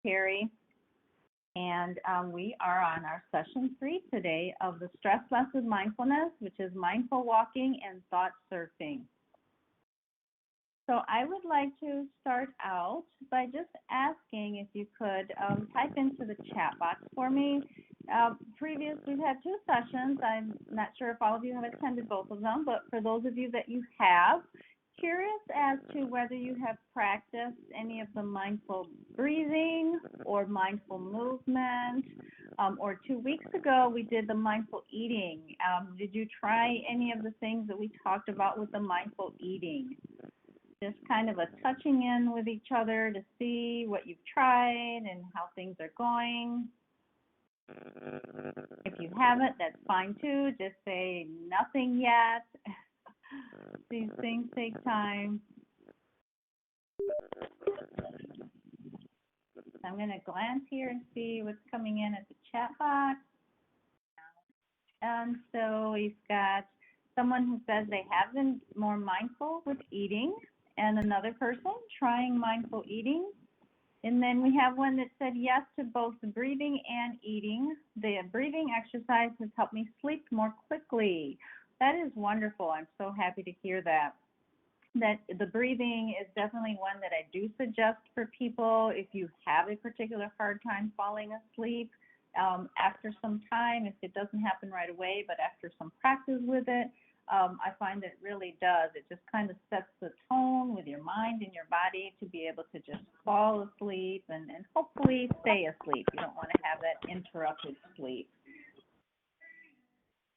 Terry, and we are on our session 3 today of the Stress Less with Mindfulness, which is mindful walking and thought surfing. So I would like to start out by just asking if you could type into the chat box for me. We've had 2 sessions. I'm not sure if all of you have attended both of them, but for those of you that you have, curious as to whether you have practiced any of the mindful breathing or mindful movement, or 2 weeks ago we did the mindful eating. Did you try any of the things that we talked about with the mindful eating? Just kind of a touching in with each other to see what you've tried and how things are going. If you haven't, that's fine too. Just say nothing yet. These things take time. I'm going to glance here and see what's coming in at the chat box. And so we've got someone who says they have been more mindful with eating, and another person trying mindful eating. And then we have one that said yes to both the breathing and eating. The breathing exercise has helped me sleep more quickly. That is wonderful. I'm so happy to hear that. That the breathing is definitely one that I do suggest for people if you have a particular hard time falling asleep. After some time, if it doesn't happen right away, but after some practice with it, I find it really does. It just kind of sets the tone with your mind and your body to be able to just fall asleep and hopefully stay asleep. You don't want to have that interrupted sleep.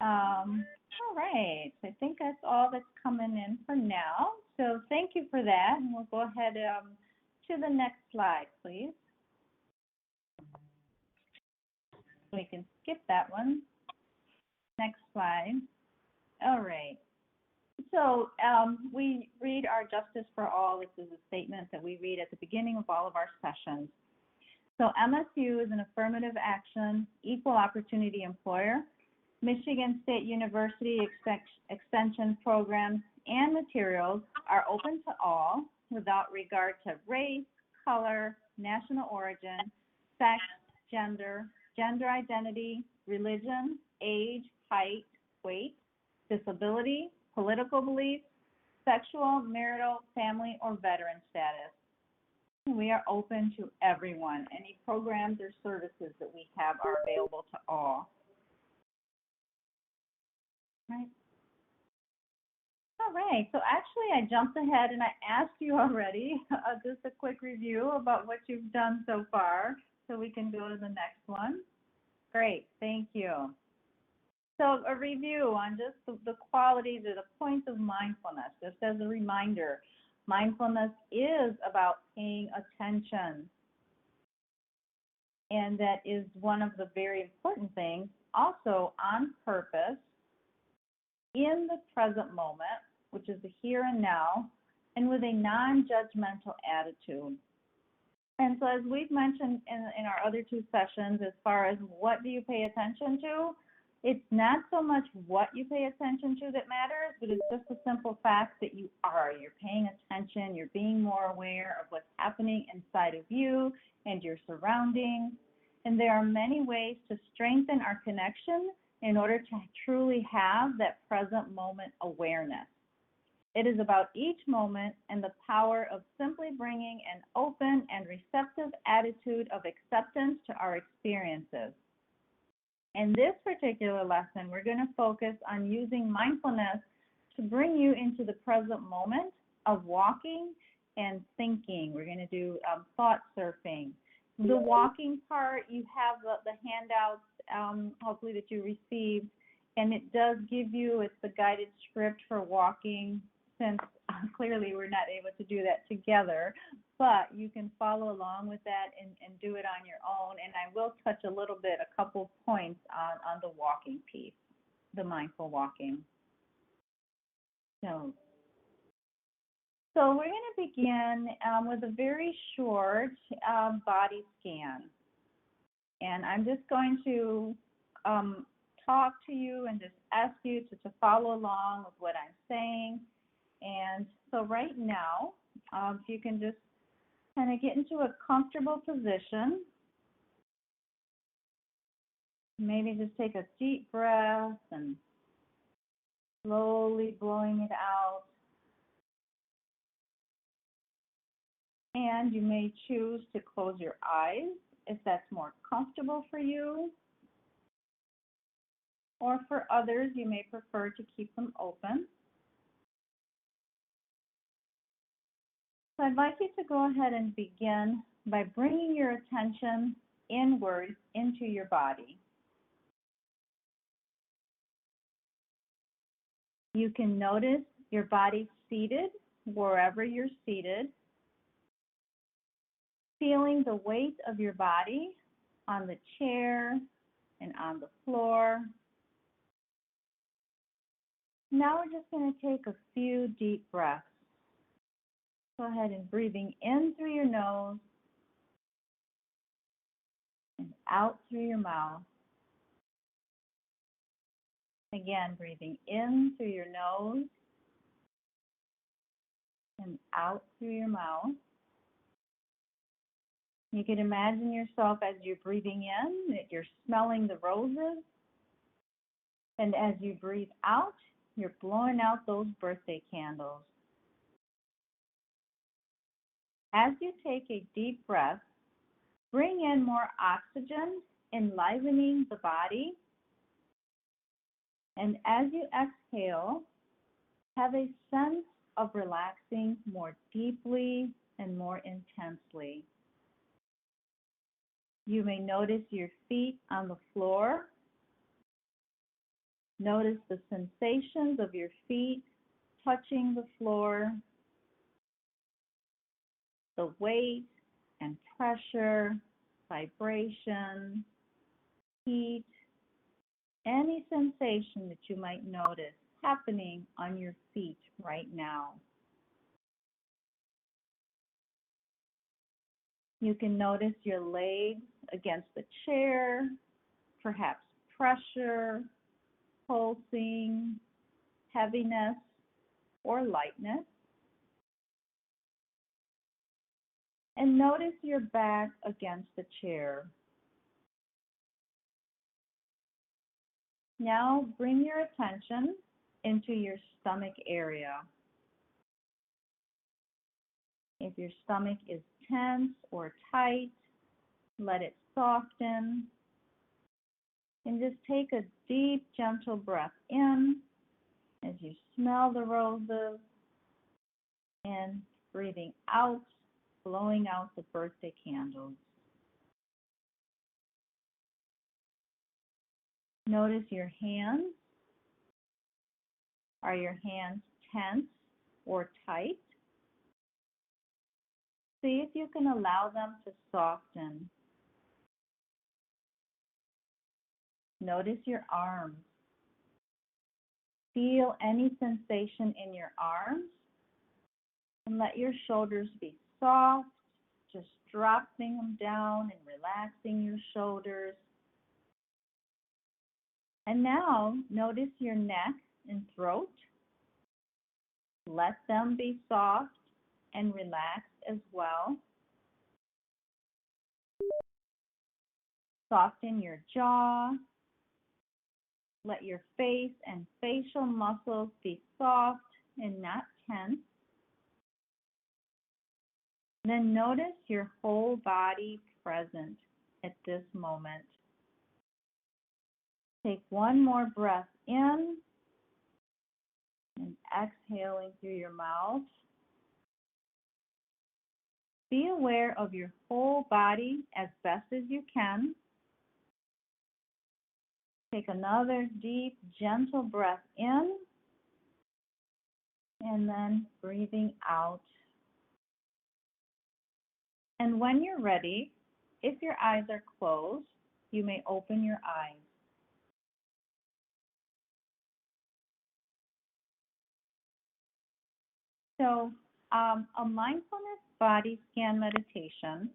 All right, I think that's all that's coming in for now. So thank you for that, and we'll go ahead to the next slide, please. We can skip that one. Next slide. All right. So we read our Justice for All. This is a statement that we read at the beginning of all of our sessions. So MSU is an affirmative action, equal opportunity employer. Michigan State University extension programs and materials are open to all without regard to race, color, national origin, sex, gender identity, religion, age, height, weight, disability, political beliefs, sexual, marital, family, or veteran status. We are open to everyone. Any programs or services that we have are available to all. Right. All right, so actually I jumped ahead and I asked you already just a quick review about what you've done so far, so we can go to the next one. Great, thank you. So a review on just the qualities or the points of mindfulness, just as a reminder. Mindfulness is about paying attention, and that is one of the very important things. Also on purpose, in the present moment, which is the here and now, and with a non-judgmental attitude. And so as we've mentioned in our other 2 sessions, as far as what do you pay attention to, it's not so much what you pay attention to that matters, but it's just the simple fact that you're paying attention, you're being more aware of what's happening inside of you and your surroundings. And there are many ways to strengthen our connection in order to truly have that present moment awareness. It is about each moment and the power of simply bringing an open and receptive attitude of acceptance to our experiences. In this particular lesson, we're going to focus on using mindfulness to bring you into the present moment of walking and thinking. We're going to do thought surfing. The walking part, you have the handouts, hopefully that you received, and it does give you, it's the guided script for walking, since clearly we're not able to do that together, but you can follow along with that and do it on your own, and I will touch a couple points on the walking piece, the mindful walking. So we're going to begin with a very short body scan. And I'm just going to talk to you and just ask you to follow along with what I'm saying. And so right now, if you can just Kind of get into a comfortable position. Maybe just take a deep breath and slowly blowing it out. And you may choose to close your eyes if that's more comfortable for you. Or for others, you may prefer to keep them open. So I'd like you to go ahead and begin by bringing your attention inward into your body. You can notice your body seated wherever you're seated, feeling the weight of your body on the chair and on the floor. Now we're just going to take a few deep breaths. Go ahead and breathing in through your nose and out through your mouth. Again, breathing in through your nose and out through your mouth. You can imagine yourself as you're breathing in, that you're smelling the roses. And as you breathe out, you're blowing out those birthday candles. As you take a deep breath, bring in more oxygen, enlivening the body. And as you exhale, have a sense of relaxing more deeply and more intensely. You may notice your feet on the floor. Notice the sensations of your feet touching the floor, the weight and pressure, vibration, heat, any sensation that you might notice happening on your feet right now. You can notice your legs against the chair, perhaps pressure, pulsing, heaviness, or lightness. And notice your back against the chair. Now bring your attention into your stomach area. If your stomach is tense or tight, let it soften. And just take a deep, gentle breath in as you smell the roses, and breathing out, blowing out the birthday candles. Notice your hands. Are your hands tense or tight? See if you can allow them to soften. Notice your arms. Feel any sensation in your arms, and let your shoulders be soft, just dropping them down and relaxing your shoulders. And now notice your neck and throat. Let them be soft and relaxed as well. Soften your jaw. Let your face and facial muscles be soft and not tense. Then notice your whole body present at this moment. Take one more breath in and exhaling through your mouth. Be aware of your whole body as best as you can. Take another deep, gentle breath in, and then breathing out. And when you're ready, if your eyes are closed, you may open your eyes. So, a mindfulness body scan meditation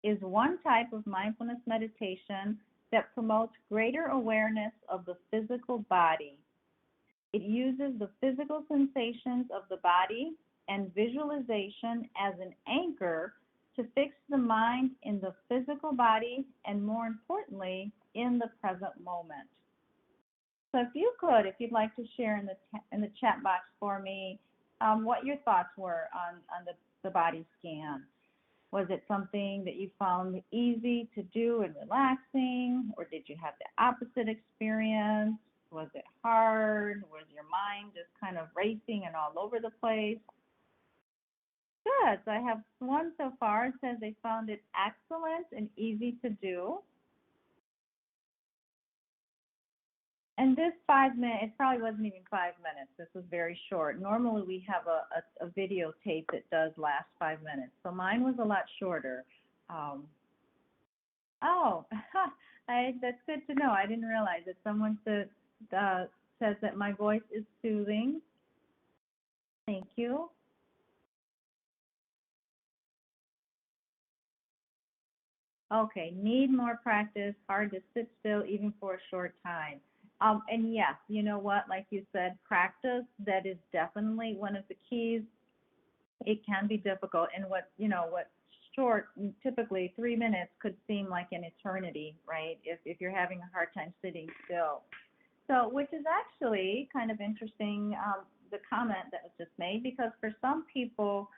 is one type of mindfulness meditation that promotes greater awareness of the physical body. It uses the physical sensations of the body and visualization as an anchor to fix the mind in the physical body and, more importantly, in the present moment. So if you'd like to share in the chat box for me what your thoughts were on the body scan. Was it something that you found easy to do and relaxing, or did you have the opposite experience? Was it hard? Was your mind just kind of racing and all over the place? Good. So I have one so far. It says they found it excellent and easy to do. And this 5 minutes, it probably wasn't even 5 minutes. This was very short. Normally we have a videotape that does last 5 minutes. So mine was a lot shorter. That's good to know. I didn't realize that someone says that my voice is soothing. Thank you. Okay, need more practice, hard to sit still even for a short time. And yes, you know what, like you said, practice, that is definitely one of the keys. It can be difficult, and what short, typically 3 minutes could seem like an eternity, right? If you're having a hard time sitting still. So, which is actually kind of interesting, the comment that was just made, because for some people,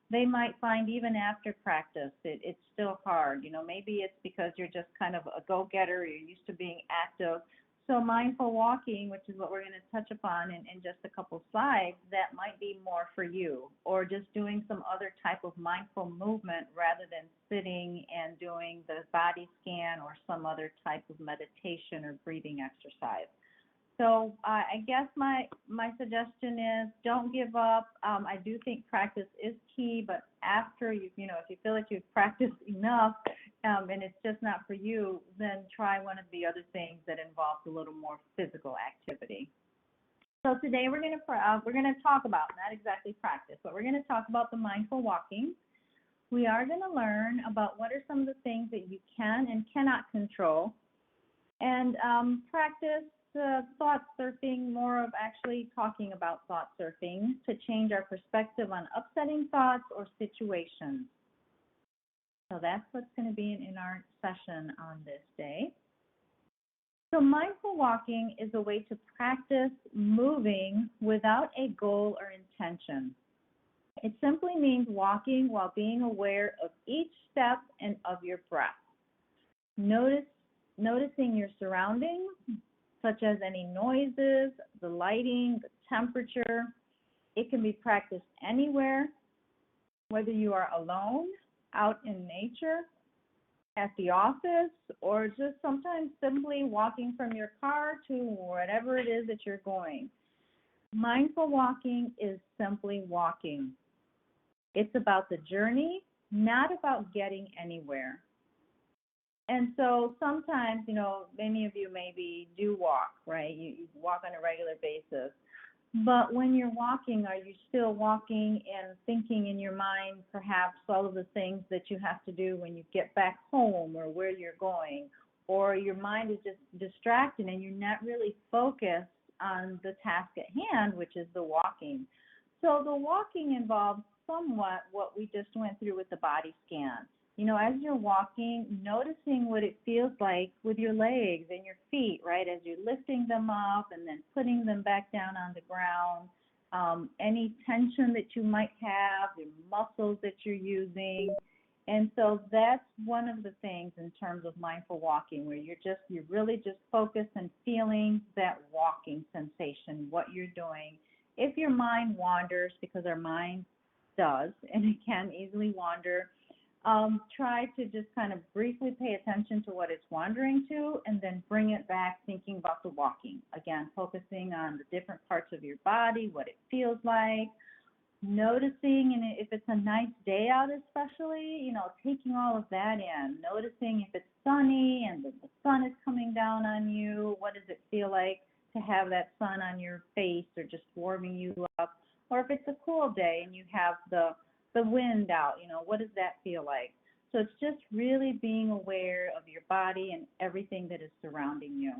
they might find even after practice, it's still hard. Maybe it's because you're just kind of a go-getter, you're used to being active. So mindful walking, which is what we're going to touch upon in just a couple slides, that might be more for you, or just doing some other type of mindful movement rather than sitting and doing the body scan or some other type of meditation or breathing exercise. So I guess my suggestion is don't give up. I do think practice is key, but after if you feel like you've practiced enough and it's just not for you, then try one of the other things that involves a little more physical activity. So today we're going to talk about, not exactly practice, but we're going to talk about the mindful walking. We are going to learn about what are some of the things that you can and cannot control, and practice thought surfing, more of actually talking about thought surfing to change our perspective on upsetting thoughts or situations. So that's what's going to be in our session on this day. So mindful walking is a way to practice moving without a goal or intention. It simply means walking while being aware of each step and of your breath. Noticing your surroundings, such as any noises, the lighting, the temperature. It can be practiced anywhere, whether you are alone, out in nature, at the office, or just sometimes simply walking from your car to wherever it is that you're going. Mindful walking is simply walking. It's about the journey, not about getting anywhere. And so sometimes, many of you maybe do walk, right? You walk on a regular basis. But when you're walking, are you still walking and thinking in your mind perhaps all of the things that you have to do when you get back home or where you're going? Or your mind is just distracted and you're not really focused on the task at hand, which is the walking. So the walking involves somewhat what we just went through with the body scan. As you're walking, noticing what it feels like with your legs and your feet, right, as you're lifting them up and then putting them back down on the ground, any tension that you might have, the muscles that you're using. And so that's one of the things in terms of mindful walking, where you're really just focused and feeling that walking sensation, what you're doing. If your mind wanders, because our mind does, and it can easily wander, try to just kind of briefly pay attention to what it's wandering to and then bring it back thinking about the walking. Again, focusing on the different parts of your body, what it feels like, noticing, and if it's a nice day out especially, taking all of that in, noticing if it's sunny and the sun is coming down on you, what does it feel like to have that sun on your face or just warming you up, or if it's a cool day and you have the wind out, what does that feel like? So it's just really being aware of your body and everything that is surrounding you.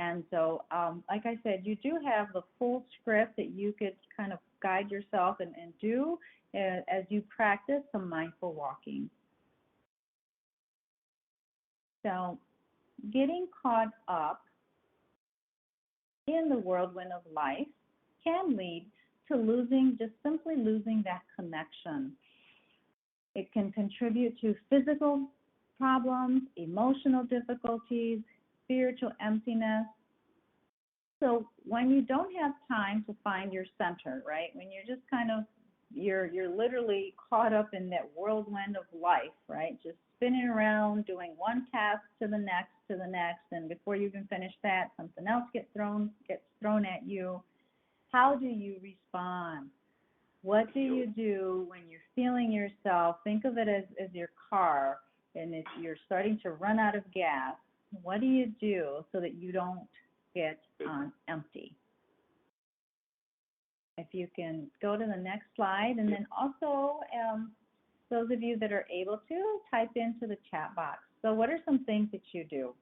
And so, like I said, you do have the full script that you could kind of guide yourself and do as you practice some mindful walking. So getting caught up in the whirlwind of life can lead to just simply losing that connection. It can contribute to physical problems, emotional difficulties, spiritual emptiness. So when you don't have time to find your center, right? When you're just kind of you're literally caught up in that whirlwind of life, right? Just spinning around, doing one task to the next, and before you can finish that, something else gets thrown at you. How do you respond? What do you do when you're feeling yourself? Think of it as your car, and if you're starting to run out of gas, what do you do so that you don't get on empty? If you can go to the next slide, and then also those of you that are able to type into the chat box. So what are some things that you do?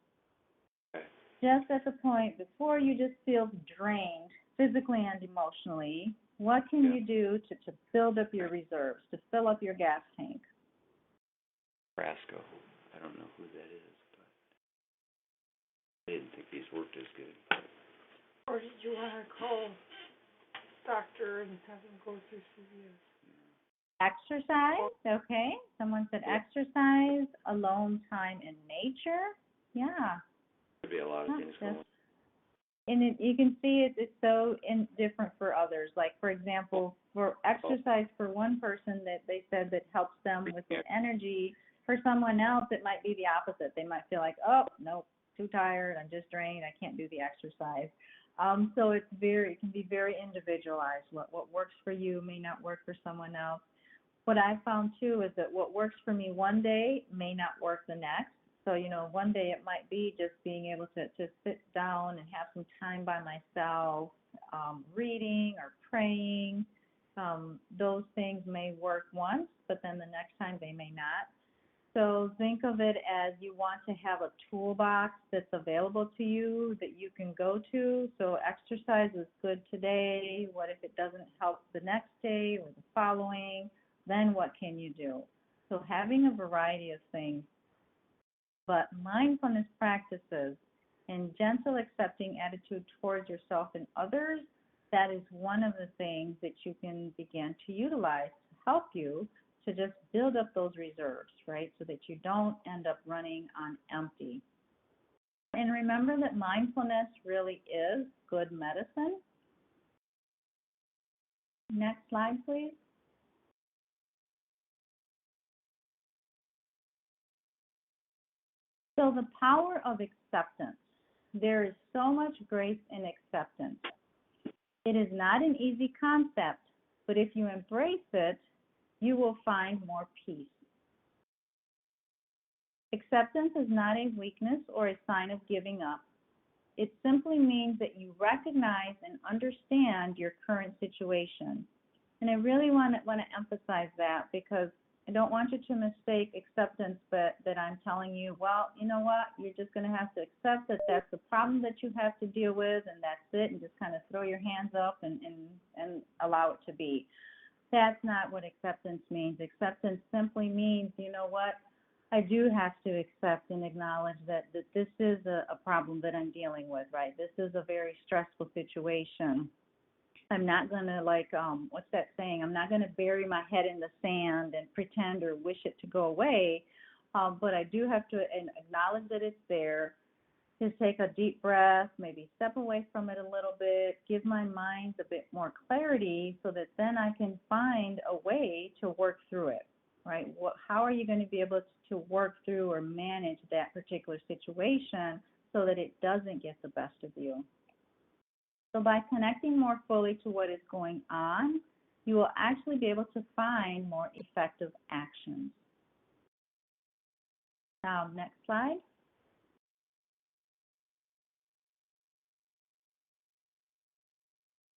Just at the point before you just feel drained physically and emotionally, what can you do to build up your reserves, to fill up your gas tank? Brasco. I don't know who that is, but I didn't think these worked as good. Or did you want to call doctor and have him go through CVS? Exercise, okay. Someone said exercise, alone time in nature. Yeah. Could be a lot of things going on. And you can see it's so different for others. Like, for example, for exercise for one person that they said that helps them with their energy, for someone else it might be the opposite. They might feel like, oh, nope, too tired, I'm just drained, I can't do the exercise. So it can be very individualized. What works for you may not work for someone else. What I found too is that what works for me one day may not work the next. So, one day it might be just being able to sit down and have some time by myself, reading or praying. Those things may work once, but then the next time they may not. So think of it as you want to have a toolbox that's available to you that you can go to. So exercise is good today. What if it doesn't help the next day or the following? Then what can you do? So having a variety of things. But mindfulness practices and gentle accepting attitude towards yourself and others, that is one of the things that you can begin to utilize to help you to just build up those reserves, right, so that you don't end up running on empty. And remember that mindfulness really is good medicine. Next slide, please. So the power of acceptance. There is so much grace in acceptance. It is not an easy concept, but if you embrace it, you will find more peace. Acceptance is not a weakness or a sign of giving up. It simply means that you recognize and understand your current situation. And I really want to emphasize that, because I don't want you to mistake acceptance, but that I'm telling you, well, you know what, you're just going to have to accept that that's the problem that you have to deal with, and that's it, and just kind of throw your hands up and allow it to be. That's not what acceptance means. Acceptance simply means, you know what, I do have to accept and acknowledge that this is a problem that I'm dealing with, right? This is a very stressful situation. I'm not going to, what's that saying? I'm not going to bury my head in the sand and pretend or wish it to go away, but I do have to acknowledge that it's there, to take a deep breath, maybe step away from it a little bit, give my mind a bit more clarity so that then I can find a way to work through it, right? How are you going to be able to work through or manage that particular situation so that it doesn't get the best of you? So by connecting more fully to what is going on, you will actually be able to find more effective actions. Now, next slide.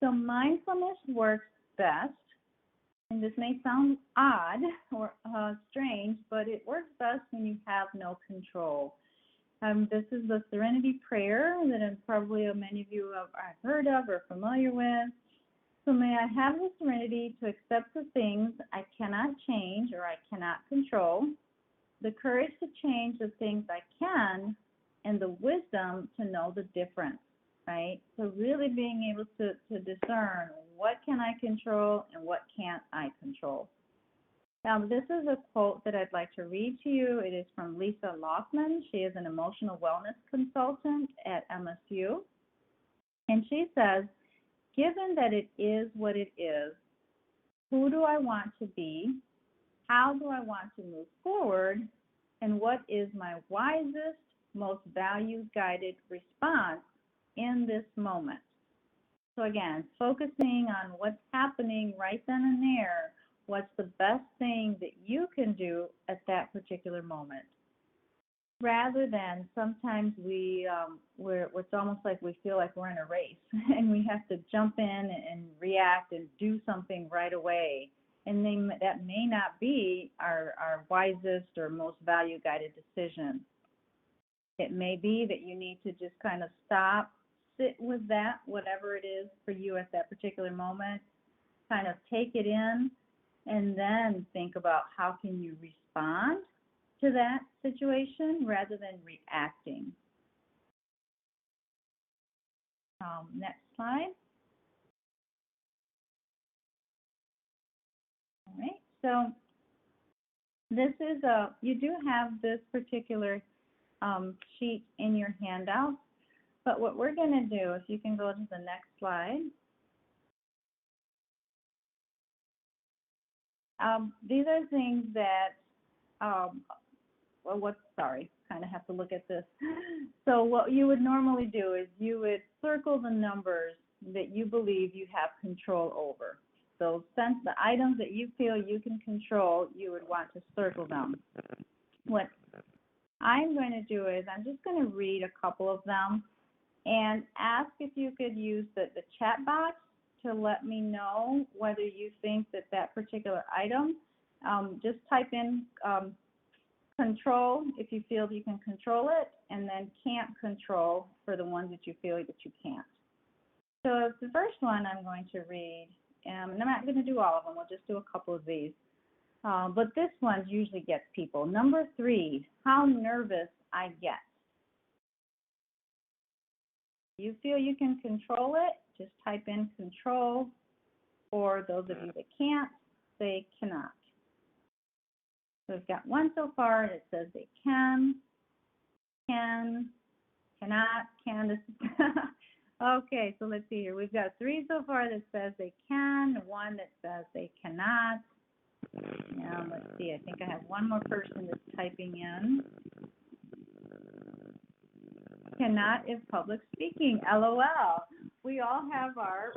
So mindfulness works best, and this may sound odd or strange, but it works best when you have no control. This is the Serenity Prayer that probably many of you have heard of or familiar with. So may I have the serenity to accept the things I cannot change or I cannot control, the courage to change the things I can, and the wisdom to know the difference, right? So really being able to discern what can I control and what can't I control. Now, this is a quote that I'd like to read to you. It is from Lisa Loftman. She is an emotional wellness consultant at MSU. And she says, given that it is what it is, who do I want to be? How do I want to move forward? And what is my wisest, most value-guided response in this moment? So again, focusing on what's happening right then and there, what's the best thing that you can do at that particular moment. Rather than sometimes it's almost like we feel like we're in a race and we have to jump in and react and do something right away. And that may not be our wisest or most value-guided decision. It may be that you need to just kind of stop, sit with that, whatever it is for you at that particular moment, kind of take it in, and then think about how can you respond to that situation rather than reacting. Next slide. All right, so this is you do have this particular sheet in your handout, but what we're going to do, if you can go to the next slide, these are things that, kind of have to look at this. So what you would normally do is you would circle the numbers that you believe you have control over. So since the items that you feel you can control, you would want to circle them. What I'm going to do is I'm just going to read a couple of them and ask if you could use the chat box to let me know whether you think that particular item, just type in control if you feel you can control it, and then can't control for the ones that you feel that you can't. So the first one I'm going to read, and I'm not going to do all of them, we'll just do a couple of these. But this one usually gets people. Number 3, how nervous I get. You feel you can control it, just type in control, or those of you that can't, say cannot. So we've got one so far that says they can, cannot, can. Okay, so let's see here. We've got 3 so far that says they can, 1 that says they cannot. Now let's see, I think I have one more person that's typing in. Cannot is public speaking, LOL. We all have our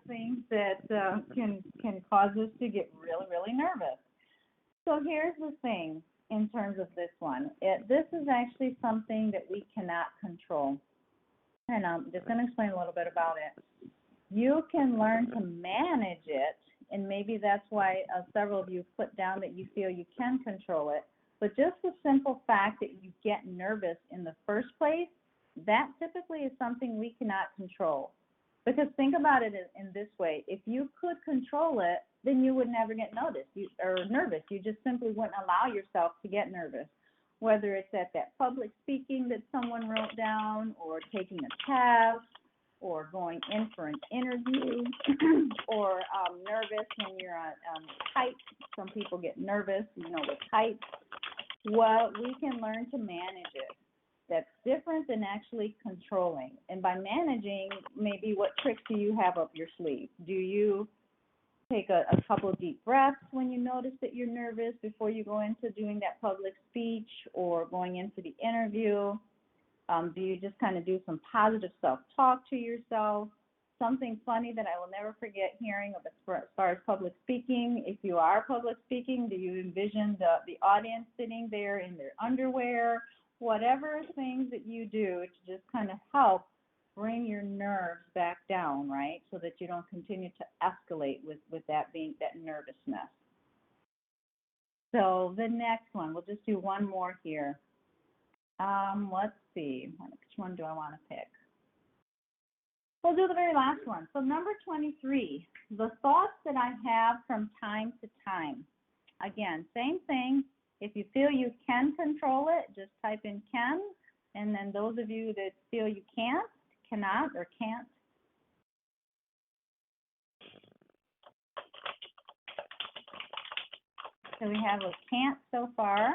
things that can cause us to get really, really nervous. So here's the thing in terms of this one. This is actually something that we cannot control. And I'm just going to explain a little bit about it. You can learn to manage it, and maybe that's why several of you put down that you feel you can control it. But just the simple fact that you get nervous in the first place, that typically is something we cannot control. Because think about it in this way. If you could control it, then you would never get nervous. You just simply wouldn't allow yourself to get nervous, whether it's at that public speaking that someone wrote down, or taking a test, or going in for an interview, or nervous when you're on heights. Some people get nervous, with heights. Well, we can learn to manage it. That's different than actually controlling. And by managing, maybe what tricks do you have up your sleeve? Do you take a couple of deep breaths when you notice that you're nervous before you go into doing that public speech or going into the interview? Do you just kind of do some positive self-talk to yourself? Something funny that I will never forget hearing as far as public speaking. If you are public speaking, do you envision the audience sitting there in their underwear? Whatever things that you do to just kind of help bring your nerves back down, right? So that you don't continue to escalate with that nervousness. So the next one, we'll just do one more here. Let's see, which one do I want to pick? We'll do the very last one. So number 23, the thoughts that I have from time to time. Again, same thing. If you feel you can control it, just type in can. And then those of you that feel you can't, cannot, or can't. So we have a can't so far.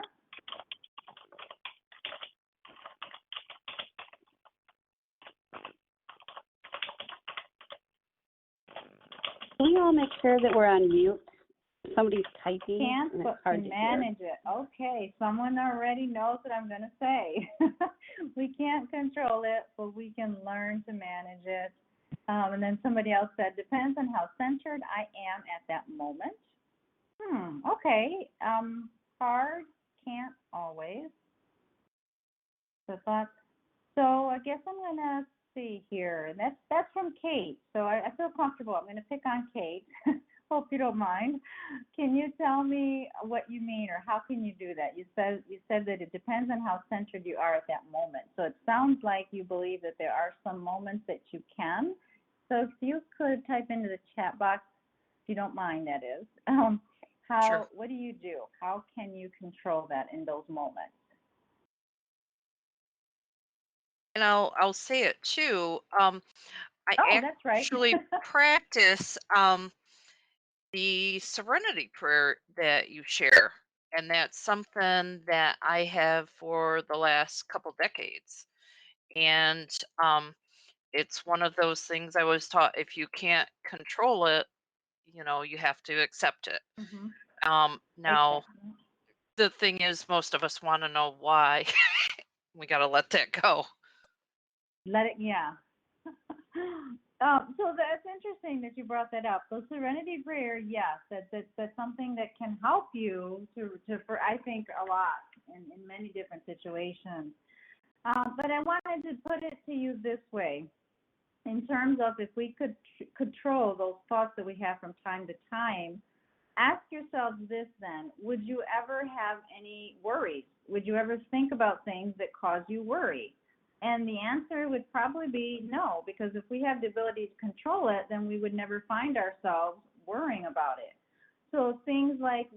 Can we all make sure that we're on mute? Somebody's typing. Can't, and but it's hard can to manage it. Okay, someone already knows what I'm going to say. We can't control it, but we can learn to manage it. And then somebody else said, depends on how centered I am at that moment. Okay. Hard, can't always. So I guess I'm going to see here. That's from Kate. So I feel comfortable. I'm going to pick on Kate. Hope you don't mind. Can you tell me what you mean, or how can you do that? You said that it depends on how centered you are at that moment. So it sounds like you believe that there are some moments that you can. So if you could type into the chat box, if you don't mind, that is, Sure. what do you do? How can you control that in those moments? And I'll say it too. I Oh, that's right. actually practice the serenity prayer that you share, and that's something that I have for the last couple decades. And it's one of those things I was taught, if you can't control it, you have to accept it. Mm-hmm. Now, the thing is, most of us want to know why. We got to let that go. Yeah. So that's interesting that you brought that up. So serenity prayer, yes, that's something that can help you for I think a lot in many different situations. But I wanted to put it to you this way, in terms of if we could control those thoughts that we have from time to time. Ask yourselves this then: would you ever have any worries? Would you ever think about things that cause you worry? And the answer would probably be no, because if we have the ability to control it, then we would never find ourselves worrying about it. So things like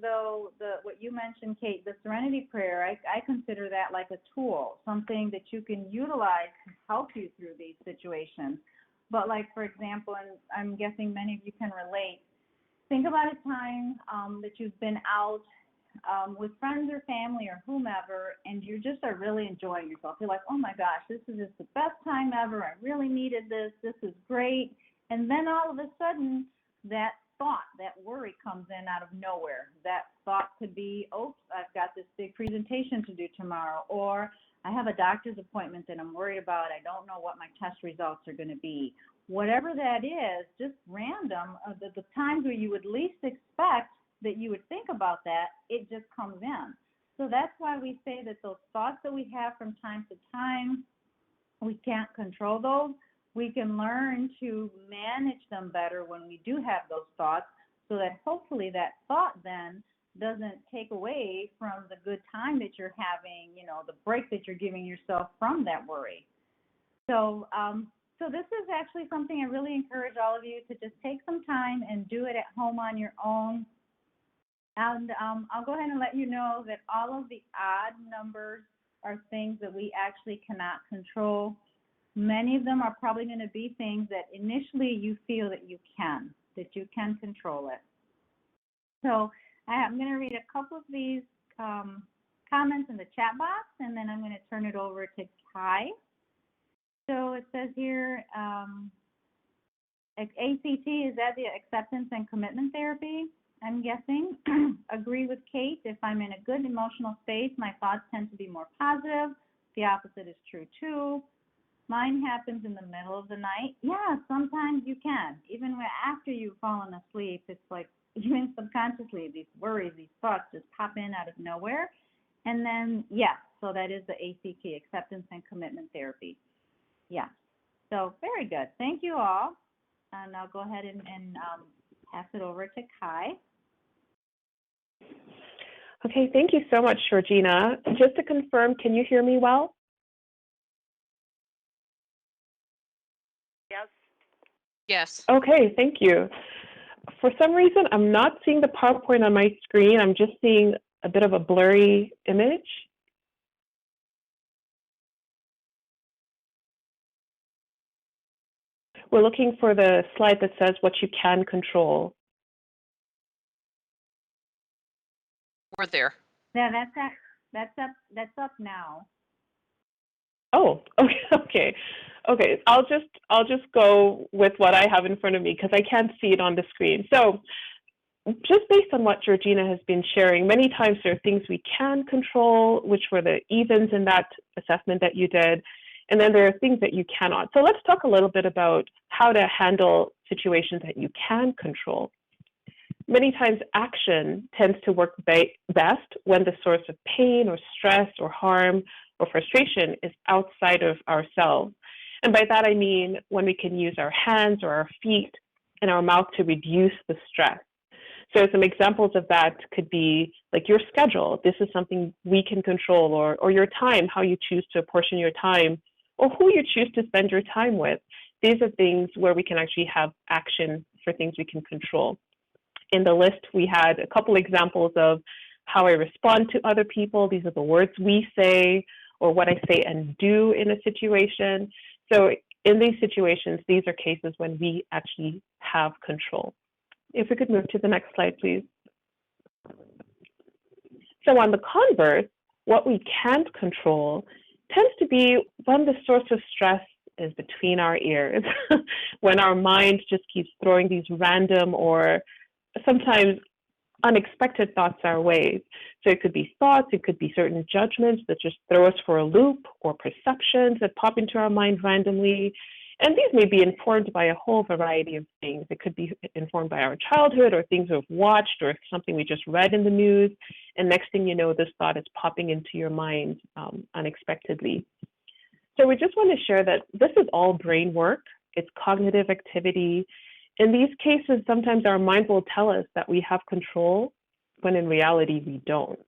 what you mentioned, Kate, the serenity prayer, I consider that like a tool, something that you can utilize to help you through these situations. But like, for example, and I'm guessing many of you can relate, think about a time that you've been out with friends or family or whomever, and you just are really enjoying yourself. You're like, oh my gosh, this is just the best time ever. I really needed this. This is great. And then all of a sudden, that thought, that worry comes in out of nowhere. That thought could be, oops, I've got this big presentation to do tomorrow, or I have a doctor's appointment that I'm worried about. I don't know what my test results are going to be. Whatever that is, just random, the times where you would least expect that you would think about that, it just comes in. So that's why we say that those thoughts that we have from time to time, we can't control those. We can learn to manage them better when we do have those thoughts, so that hopefully that thought then doesn't take away from the good time that you're having, the break that you're giving yourself from that worry. So this is actually something I really encourage all of you to just take some time and do it at home on your own. And I'll go ahead and let you know that all of the odd numbers are things that we actually cannot control. Many of them are probably going to be things that initially you feel that you can control it. So I'm going to read a couple of these comments in the chat box, and then I'm going to turn it over to Kai. So it says here, ACT, is that the acceptance and commitment therapy? I'm guessing. Agree with Kate. If I'm in a good emotional space, my thoughts tend to be more positive. The opposite is true too. Mine happens in the middle of the night. Yeah, sometimes you can. Even after you've fallen asleep, it's like even subconsciously these worries, these thoughts just pop in out of nowhere. And then, yes, so that is the ACT, acceptance and commitment therapy. Yeah. So very good. Thank you all. And I'll go ahead and pass it over to Kai. Okay, thank you so much, Georgina. Just to confirm, can you hear me well? Yes. Yes. Okay, thank you. For some reason, I'm not seeing the PowerPoint on my screen. I'm just seeing a bit of a blurry image. We're looking for the slide that says what you can control. We're there. Yeah, that's up now. Oh, okay. I'll just go with what I have in front of me because I can't see it on the screen. So just based on what Georgina has been sharing, many times there are things we can control, which were the evens in that assessment that you did, and then there are things that you cannot. So let's talk a little bit about how to handle situations that you can control. Many times action tends to work best when the source of pain or stress or harm or frustration is outside of ourselves. And by that I mean when we can use our hands or our feet and our mouth to reduce the stress. So some examples of that could be like your schedule. This is something we can control, or your time, how you choose to apportion your time, or who you choose to spend your time with. These are things where we can actually have action for things we can control. In the list, we had a couple examples of how I respond to other people. These are the words we say, or what I say and do in a situation. So in these situations, these are cases when we actually have control. If we could move to the next slide, please. So on the converse, what we can't control tends to be when the source of stress is between our ears, when our mind just keeps throwing these random or sometimes unexpected thoughts our way. So it could be thoughts, it could be certain judgments that just throw us for a loop, or perceptions that pop into our mind randomly. And these may be informed by a whole variety of things. It could be informed by our childhood, or things we've watched, or something we just read in the news. And next thing you know, this thought is popping into your mind unexpectedly. So we just want to share that this is all brain work. It's cognitive activity. In these cases, sometimes our mind will tell us that we have control, when in reality we don't.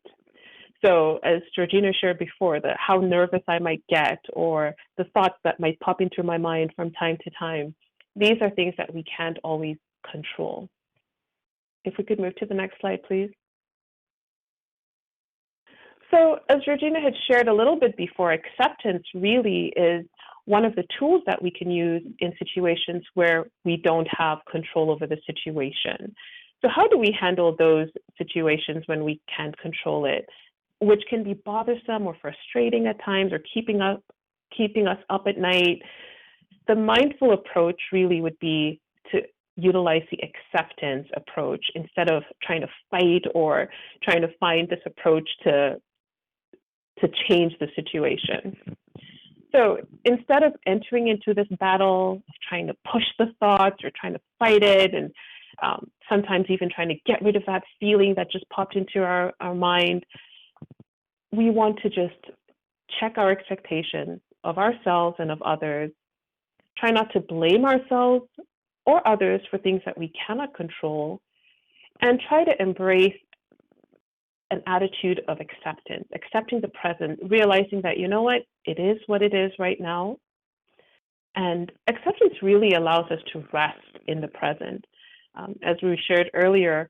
So as Georgina shared before, how nervous I might get, or the thoughts that might pop into my mind from time to time, these are things that we can't always control. If we could move to the next slide, please. So as Georgina had shared a little bit before, acceptance really is one of the tools that we can use in situations where we don't have control over the situation. So how do we handle those situations when we can't control it, which can be bothersome or frustrating at times, or keeping us up at night? The mindful approach really would be to utilize the acceptance approach instead of trying to fight or trying to find this approach to change the situation. So instead of entering into this battle, trying to push the thoughts or trying to fight it, and sometimes even trying to get rid of that feeling that just popped into our mind, we want to just check our expectations of ourselves and of others, try not to blame ourselves or others for things that we cannot control, and try to embrace an attitude of acceptance, accepting the present, realizing that, you know what it is right now. And acceptance really allows us to rest in the present. As we shared earlier,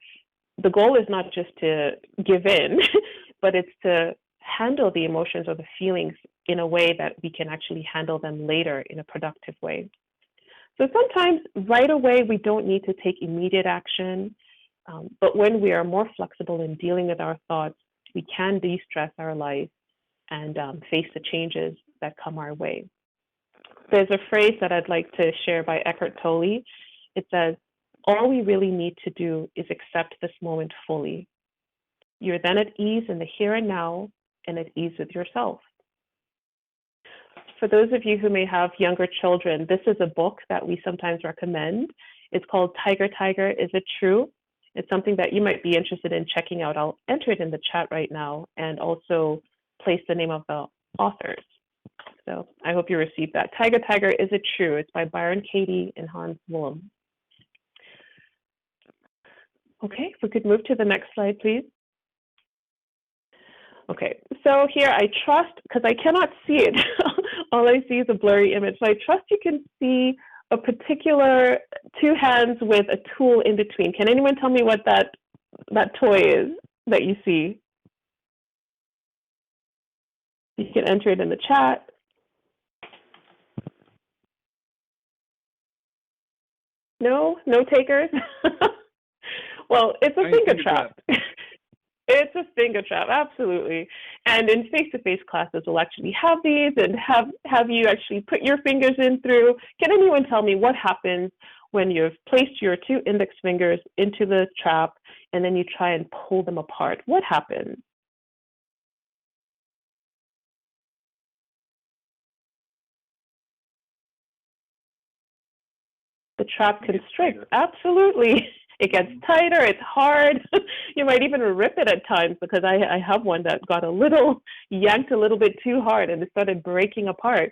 the goal is not just to give in, but it's to handle the emotions or the feelings in a way that we can actually handle them later in a productive way. So sometimes right away, we don't need to take immediate action. But when we are more flexible in dealing with our thoughts, we can de-stress our life and face the changes that come our way. There's a phrase that I'd like to share by Eckhart Tolle. It says, all we really need to do is accept this moment fully. You're then at ease in the here and now, and at ease with yourself. For those of you who may have younger children, this is a book that we sometimes recommend. It's called Tiger, Tiger, Is It True? It's something that you might be interested in checking out. I'll enter it in the chat right now and also place the name of the authors. So I hope you received that. Tiger, Tiger, Is It True? It's by Byron Katie and Hans Wollum. Okay, if we could move to the next slide, please. Okay, so here I trust, because I cannot see it, all I see is a blurry image, so I trust you can see a particular two hands with a tool in between. Can anyone tell me what that toy is that you see? You can enter it in the chat. No takers? Well, it's a finger trap. It's a finger trap, absolutely. And in face-to-face classes, we'll actually have these and have you actually put your fingers in through. Can anyone tell me what happens when you've placed your two index fingers into the trap and then you try and pull them apart? What happens? The trap constricts, absolutely. It gets tighter, it's hard. You might even rip it at times, because I have one that got yanked a little bit too hard and it started breaking apart.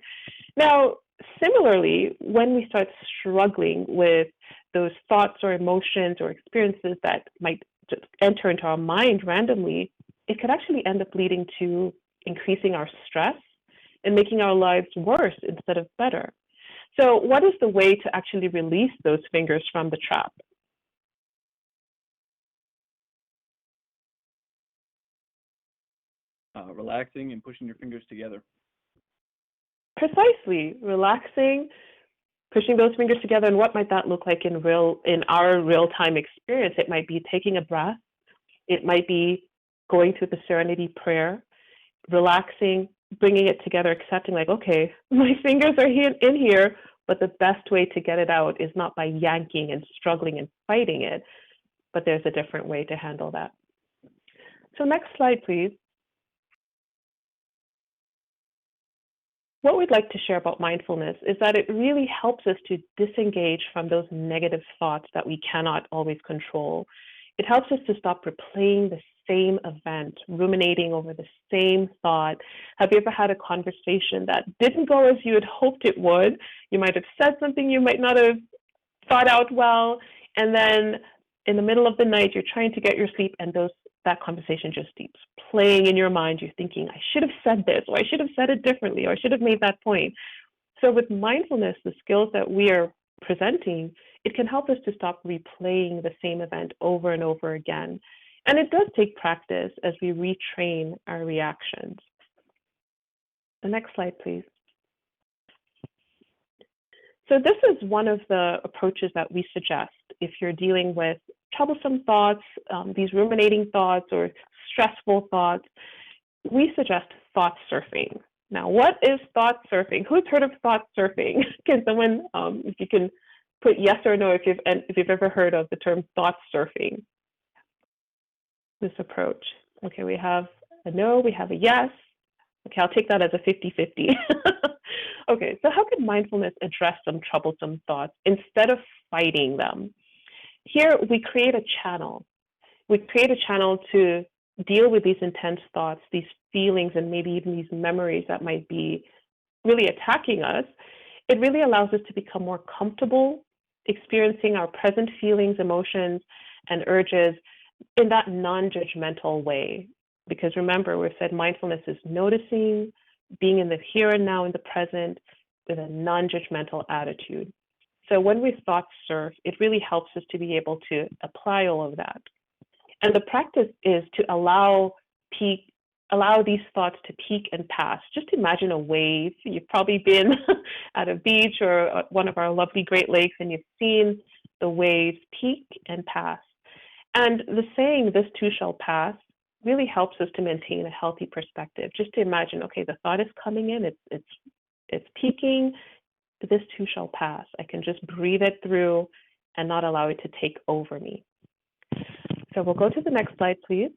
Now, similarly, when we start struggling with those thoughts or emotions or experiences that might just enter into our mind randomly, it could actually end up leading to increasing our stress and making our lives worse instead of better. So what is the way to actually release those fingers from the trap? Relaxing and pushing your fingers together. Precisely, relaxing, pushing those fingers together. And what might that look like in our real-time experience? It might be taking a breath. It might be going through the serenity prayer, relaxing, bringing it together, accepting like, okay, my fingers are in here, but the best way to get it out is not by yanking and struggling and fighting it, but there's a different way to handle that. So next slide, please. What we'd like to share about mindfulness is that it really helps us to disengage from those negative thoughts that we cannot always control. It helps us to stop replaying the same event, ruminating over the same thought. Have you ever had a conversation that didn't go as you had hoped it would? You might have said something you might not have thought out well, and then in the middle of the night, you're trying to get your sleep, and that conversation just keeps playing in your mind. You're thinking, I should have said this, or I should have said it differently, or I should have made that point. So with mindfulness, the skills that we are presenting, it can help us to stop replaying the same event over and over again. And it does take practice as we retrain our reactions. The next slide, please. So this is one of the approaches that we suggest if you're dealing with troublesome thoughts, these ruminating thoughts or stressful thoughts. We suggest thought surfing. Now, what is thought surfing? Who's heard of thought surfing? Can someone, if you can put yes or no if you've ever heard of the term thought surfing? This approach. Okay, we have a no, we have a yes. Okay, I'll take that as a 50-50. Okay, so how can mindfulness address some troublesome thoughts instead of fighting them? Here, we create a channel. We create a channel to deal with these intense thoughts, these feelings, and maybe even these memories that might be really attacking us. It really allows us to become more comfortable experiencing our present feelings, emotions, and urges in that non-judgmental way. Because remember, we've said mindfulness is noticing, being in the here and now in the present with a non-judgmental attitude. So when we thought surf, it really helps us to be able to apply all of that. And the practice is to allow these thoughts to peak and pass. Just imagine a wave. You've probably been at a beach or one of our lovely Great Lakes, and you've seen the waves peak and pass. And the saying, this too shall pass, really helps us to maintain a healthy perspective. Just to imagine, okay, the thought is coming in, it's peaking, this too shall pass. I can just breathe it through and not allow it to take over me. So we'll go to the next slide, please.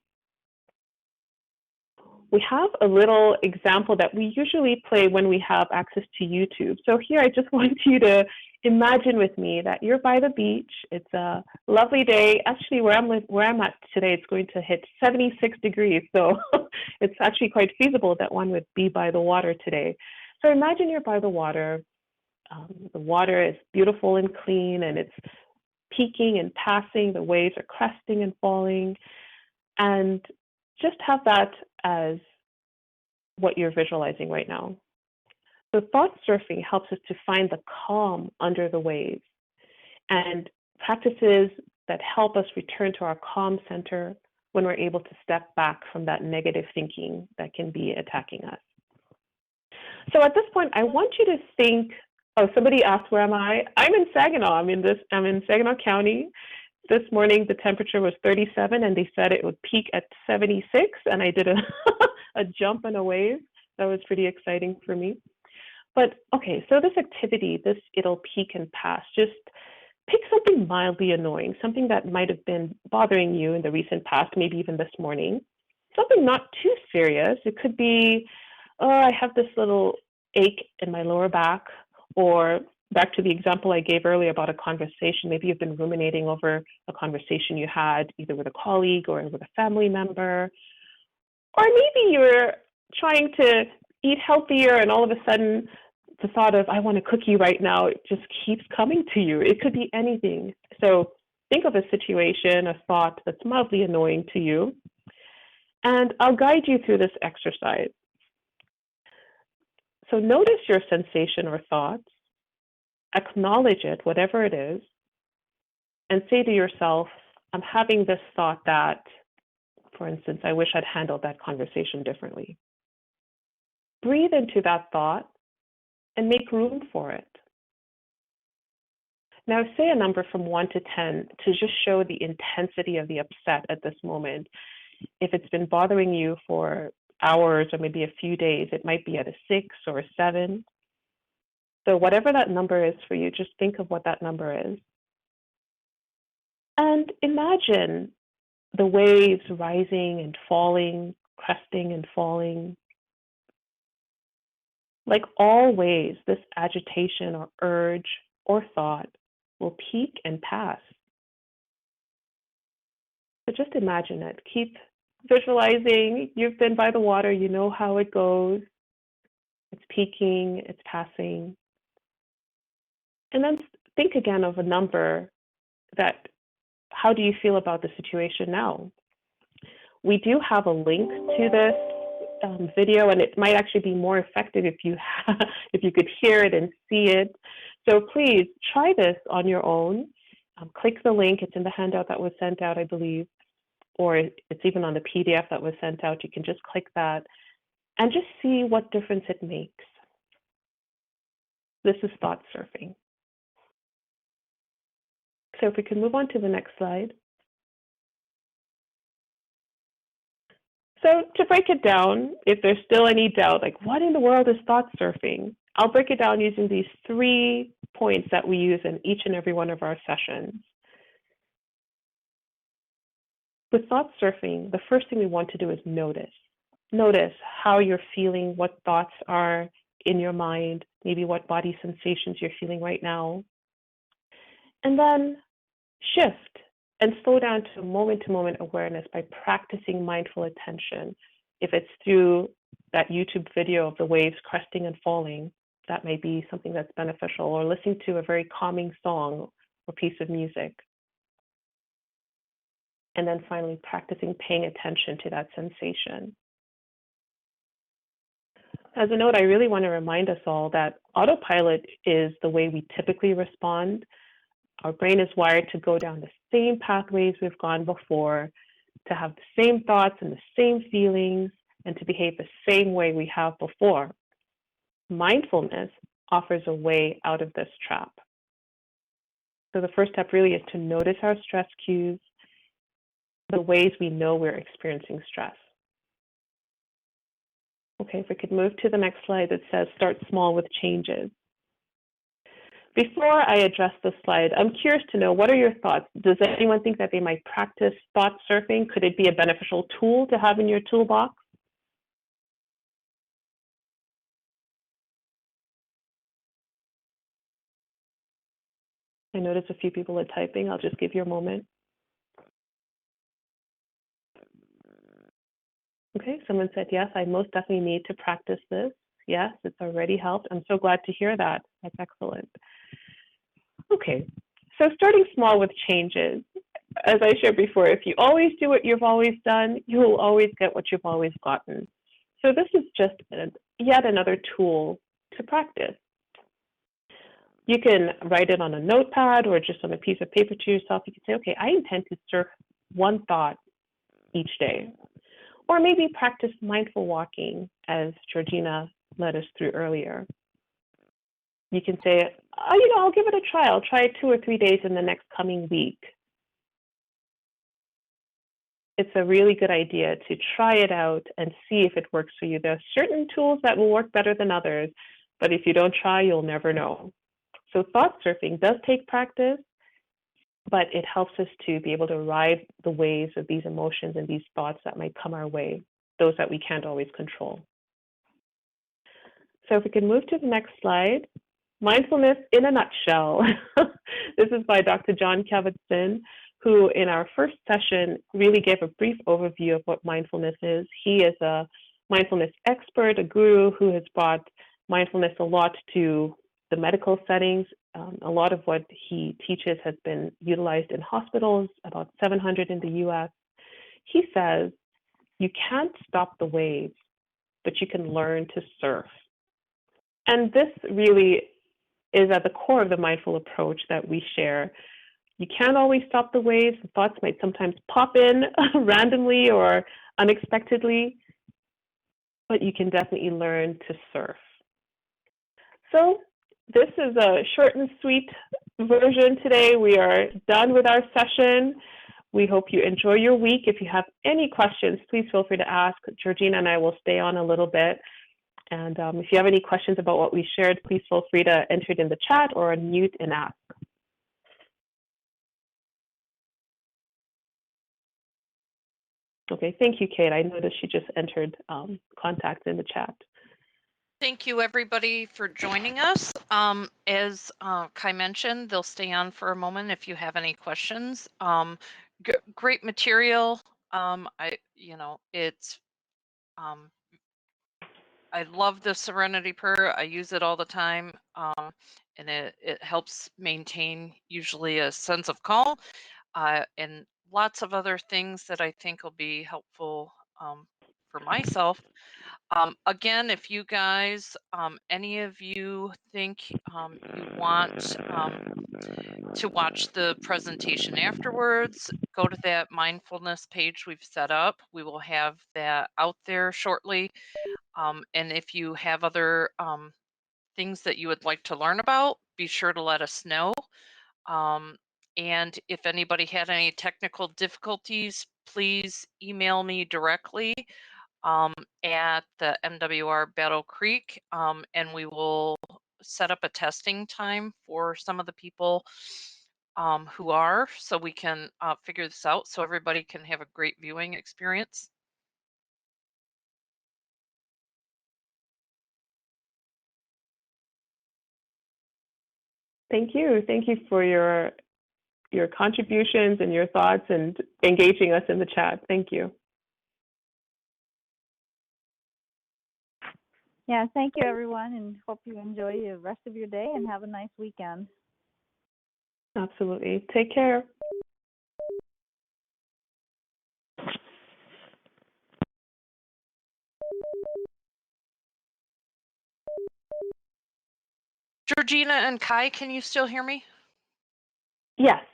We have a little example that we usually play when we have access to YouTube. So here I just want you to imagine with me that you're by the beach. It's a lovely day. Actually, where I'm at today, it's going to hit 76 degrees. So it's actually quite feasible that one would be by the water today. So imagine you're by the water. The water is beautiful and clean, and it's peaking and passing. The waves are cresting and falling. And just have that as what you're visualizing right now. So thought surfing helps us to find the calm under the waves, and practices that help us return to our calm center when we're able to step back from that negative thinking that can be attacking us. So at this point, I want you to think, oh, somebody asked, where am I? I'm in Saginaw. I'm in Saginaw County. This morning, the temperature was 37, and they said it would peak at 76, and I did a jump and a wave. That was pretty exciting for me. But okay, so this activity, it'll peak and pass. Just pick something mildly annoying, something that might have been bothering you in the recent past, maybe even this morning. Something not too serious. It could be, oh, I have this little ache in my lower back, or back to the example I gave earlier about a conversation. Maybe you've been ruminating over a conversation you had either with a colleague or with a family member. Or maybe you're trying to eat healthier and all of a sudden the thought of, I want a cookie right now, it just keeps coming to you. It could be anything. So think of a situation, a thought that's mildly annoying to you, and I'll guide you through this exercise. So notice your sensation or thoughts, acknowledge it, whatever it is, and say to yourself, I'm having this thought that, for instance, I wish I'd handled that conversation differently. Breathe into that thought and make room for it. Now say a number from 1 to 10 to just show the intensity of the upset at this moment. If it's been bothering you for hours or maybe a few days, it might be at a 6 or a 7. So whatever that number is for you, just think of what that number is. And imagine the waves rising and falling, cresting and falling. Like all waves, this agitation or urge or thought will peak and pass. So just imagine it. Keep visualizing. You've been by the water, you know how it goes. It's peaking, it's passing. And then think again of a number that, how do you feel about the situation now? We do have a link to this video, and it might actually be more effective if you could hear it and see it. So please try this on your own. Click the link. It's in the handout that was sent out, I believe, or it's even on the PDF that was sent out. You can just click that and just see what difference it makes. This is thought surfing. So if we can move on to the next slide. So to break it down, if there's still any doubt, like what in the world is thought surfing? I'll break it down using these 3 points that we use in each and every one of our sessions. With thought surfing, the first thing we want to do is notice. Notice how you're feeling, what thoughts are in your mind, maybe what body sensations you're feeling right now. And then shift and slow down to moment-to-moment awareness by practicing mindful attention. If it's through that YouTube video of the waves cresting and falling, that may be something that's beneficial, or listening to a very calming song or piece of music. And then finally, practicing paying attention to that sensation. As a note, I really want to remind us all that autopilot is the way we typically respond. Our brain is wired to go down the same pathways we've gone before, to have the same thoughts and the same feelings, and to behave the same way we have before. Mindfulness offers a way out of this trap. So the first step really is to notice our stress cues, the ways we know we're experiencing stress. Okay, if we could move to the next slide that says start small with changes. Before I address this slide, I'm curious to know, what are your thoughts? Does anyone think that they might practice thought surfing? Could it be a beneficial tool to have in your toolbox? I notice a few people are typing. I'll just give you a moment. Okay, someone said, yes, I most definitely need to practice this. Yes, it's already helped. I'm so glad to hear that. That's excellent. Okay, so starting small with changes. As I shared before, if you always do what you've always done, you will always get what you've always gotten. So this is just yet another tool to practice. You can write it on a notepad or just on a piece of paper to yourself. You can say, okay, I intend to surf one thought each day. Or maybe practice mindful walking, as Georgina led us through earlier. You can say, I'll give it a try. I'll try it 2 or 3 days in the next coming week. It's a really good idea to try it out and see if it works for you. There are certain tools that will work better than others, but if you don't try, you'll never know. So thought surfing does take practice, but it helps us to be able to ride the waves of these emotions and these thoughts that might come our way, those that we can't always control. So if we can move to the next slide. Mindfulness in a nutshell. This is by Dr. John Kabat-Zinn, who in our first session really gave a brief overview of what mindfulness is. He is a mindfulness expert, a guru who has brought mindfulness a lot to the medical settings. A lot of what he teaches has been utilized in hospitals, about 700 in the US. He says, you can't stop the waves, but you can learn to surf. And this really is at the core of the mindful approach that we share. You can't always stop the waves. The thoughts might sometimes pop in randomly or unexpectedly, but you can definitely learn to surf. So this is a short and sweet version today. We are done with our session. We hope you enjoy your week. If you have any questions, please feel free to ask. Georgina and I will stay on a little bit. And if you have any questions about what we shared, please feel free to enter it in the chat or unmute and ask. Okay, thank you, Kate. I noticed she just entered contacts in the chat. Thank you, everybody, for joining us. As Kai mentioned, they'll stay on for a moment if you have any questions. Great material. I love the Serenity Prayer. I use it all the time, and it helps maintain usually a sense of calm, and lots of other things that I think will be helpful for myself. Again, if you guys, any of you think you want to watch the presentation afterwards, go to that mindfulness page we've set up. We will have that out there shortly. And if you have other things that you would like to learn about, be sure to let us know. And if anybody had any technical difficulties, please email me directly at the MWR Battle Creek, and we will set up a testing time for some of the people who are, so we can figure this out so everybody can have a great viewing experience. Thank you. Thank you for your contributions and your thoughts and engaging us in the chat. Thank you. Yeah, thank you, everyone, and hope you enjoy the rest of your day and have a nice weekend. Absolutely. Take care. Georgina and Kai, can you still hear me? Yes.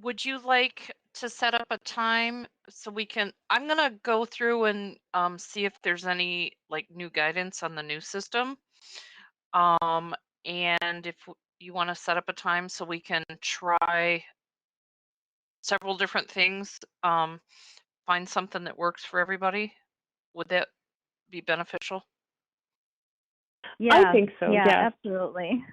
Would you like to set up a time so we can, I'm gonna go through and see if there's any like new guidance on the new system. And if you want to set up a time so we can try several different things, find something that works for everybody, would that be beneficial? Yeah, I think so. yeah, Yes. absolutely.